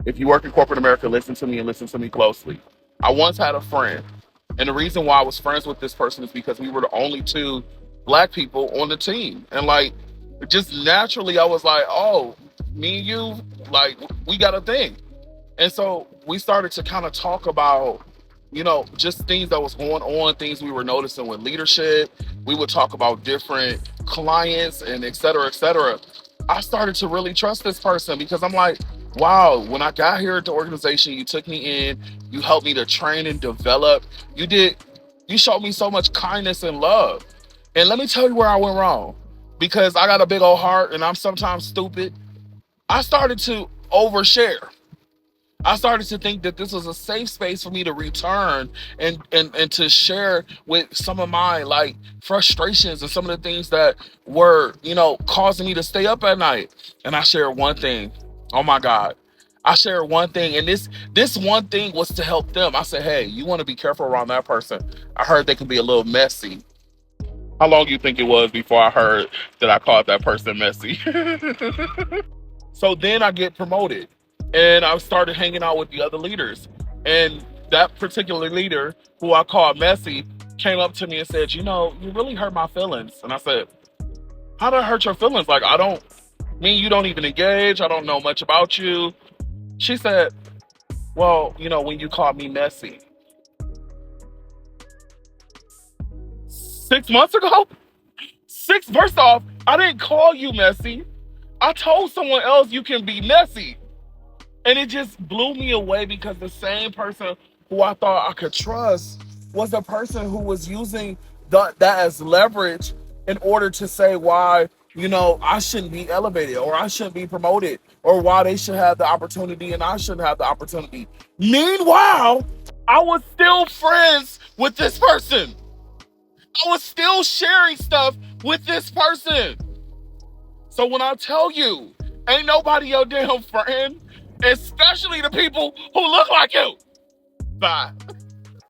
If you work in corporate America, listen to me and listen to me closely. I once had a friend, and the reason why I was friends with this person is because we were the only two black people on the team. And like, just naturally, I was like, oh, me and you, like, we got a thing. And so we started to kind of talk about, just things that was going on, things we were noticing with leadership. We would talk about different clients and et cetera, et cetera. I started to really trust this person because I'm like, wow, when I got here at the organization, you took me in, you helped me to train and develop. You did, you showed me so much kindness and love. And let me tell you where I went wrong because I got a big old heart and I'm sometimes stupid. I started to overshare. I started to think that this was a safe space for me to return and to share with some of my like frustrations and some of the things that were, causing me to stay up at night. And I shared one thing. Oh my God. I shared one thing, and this one thing was to help them. I said, hey, you want to be careful around that person. I heard they can be a little messy. How long do you think it was before I heard that I called that person messy? So then I get promoted and I started hanging out with the other leaders. And that particular leader, who I called Messi, came up to me and said, you really hurt my feelings. And I said, how did I hurt your feelings? Like, I don't mean you don't even engage. I don't know much about you. She said, well, when you called me Messi 6 months ago, first off, I didn't call you Messi. I told someone else you can be messy. And it just blew me away because the same person who I thought I could trust was the person who was using that as leverage in order to say why, I shouldn't be elevated or I shouldn't be promoted or why they should have the opportunity and I shouldn't have the opportunity. Meanwhile, I was still friends with this person. I was still sharing stuff with this person. So when I tell you, ain't nobody your damn friend, especially the people who look like you. Bye.